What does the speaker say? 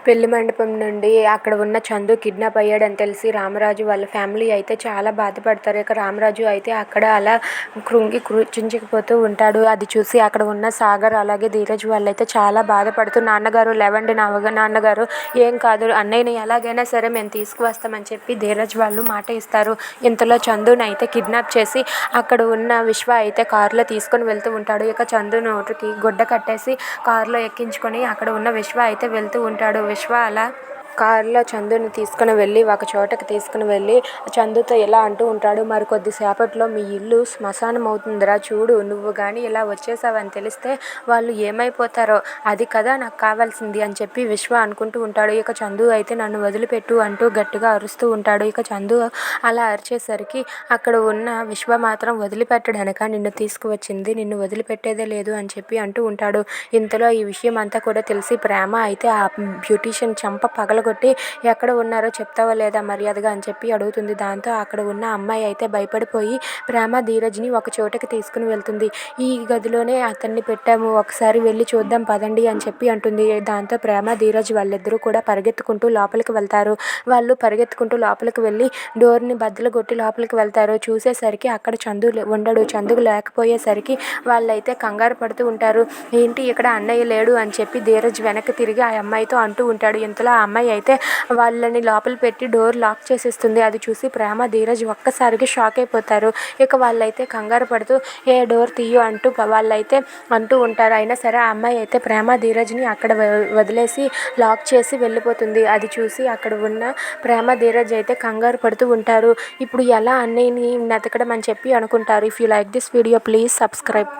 పెళ్లి మండపం నుండి అక్కడ ఉన్న చందు కిడ్నాప్ అయ్యాడని తెలిసి రామరాజు వాళ్ళ ఫ్యామిలీ అయితే చాలా బాధపడతారు. ఇక రామరాజు అయితే అక్కడ అలా కృంగి కృచించుకుపోతూ ఉంటాడు. అది చూసి అక్కడ ఉన్న సాగర్ అలాగే ధీరజ్ వాళ్ళైతే చాలా బాధపడుతూ నాన్నగారు లేవండి నాన్నగారు ఏం కాదు అన్నయ్యని ఎలాగైనా సరే మేము తీసుకువస్తామని చెప్పి ధీరజ్ వాళ్ళు మాట ఇస్తారు. ఇంతలో చందుని అయితే కిడ్నాప్ చేసి అక్కడ ఉన్న విశ్వ అయితే కారులో తీసుకొని వెళ్తూ ఉంటాడు. ఇక చందు నోటికి గుడ్డ కట్టేసి కారులో ఎక్కించుకొని అక్కడ ఉన్న విశ్వ అయితే వెళ్తూ ఉంటాడు. విశ్వ అలా కారులో చందుని తీసుకుని వెళ్ళి ఒక చోటకి తీసుకుని వెళ్ళి చందుతో ఇలా అంటూ ఉంటాడు, మరి కొద్దిసేపట్లో మీ ఇల్లు శ్మశానం అవుతుందిరా, చూడు నువ్వు కానీ ఇలా వచ్చేసావని తెలిస్తే వాళ్ళు ఏమైపోతారో, అది కదా నాకు కావాల్సింది అని చెప్పి విశ్వ అనుకుంటూ ఉంటాడు. ఇక చందు అయితే నన్ను వదిలిపెట్టు అంటూ గట్టిగా అరుస్తూ ఉంటాడు. ఇక చందు అలా అరిచేసరికి అక్కడ ఉన్న విశ్వ మాత్రం వదిలిపెట్టడానిక నిన్ను తీసుకువచ్చింది, నిన్ను వదిలిపెట్టేదే లేదు అని చెప్పి అంటూ ఉంటాడు. ఇంతలో ఈ విషయం అంతా కూడా తెలిసి ప్రేమ అయితే ఆ బ్యూటీషియన్ చంప పగలగొట్టి ఎక్కడ ఉన్నారో చెప్తావా లేదా మర్యాదగా అని చెప్పి అడుగుతుంది. దాంతో అక్కడ ఉన్న అమ్మాయి అయితే భయపడిపోయి ప్రేమ ధీరజ్ని ఒక చోటకి తీసుకుని వెళ్తుంది. ఈ గదిలోనే అతన్ని పెట్టాము, ఒకసారి వెళ్ళి చూద్దాం పదండి అని చెప్పి అంటుంది. దాంతో ప్రేమ ధీరజ్ వాళ్ళిద్దరూ కూడా పరిగెత్తుకుంటూ లోపలికి వెళ్తారు. వాళ్ళు పరిగెత్తుకుంటూ లోపలికి వెళ్ళి డోర్ని బద్దలు కొట్టి లోపలికి వెళ్తారు. చూసేసరికి అక్కడ చందు ఉండడు. చందుకు లేకపోయేసరికి వాళ్ళైతే కంగారు పడుతూ ఉంటారు. ఏంటి ఇక్కడ అన్నయ్య లేడు అని చెప్పి ధీరజ్ వెనక్కి తిరిగి ఆ అమ్మాయితో అంటూ ఉంటాడు. ఇంతలో ఆ అమ్మాయి అయితే వాళ్ళని లోపల పెట్టి డోర్ లాక్ చేసేస్తుంది. అది చూసి ప్రేమ ధీరజ్ ఒక్కసారిగా షాక్ అయిపోతారు. ఇక వాళ్ళైతే కంగారు పడుతూ ఏ డోర్ తీయు అంటూ వాళ్ళైతే అంటూ ఉంటారు. అయినా సరే ఆ అమ్మాయి అయితే ప్రేమ ధీరజ్ని అక్కడ వదిలేసి లాక్ చేసి వెళ్ళిపోతుంది. అది చూసి అక్కడ ఉన్న ప్రేమ ధీరజ్ అయితే కంగారు పడుతూ ఉంటారు. ఇప్పుడు ఎలా అన్నయ్యని వెతకడం అని చెప్పి అనుకుంటారు. If you like this video please subscribe.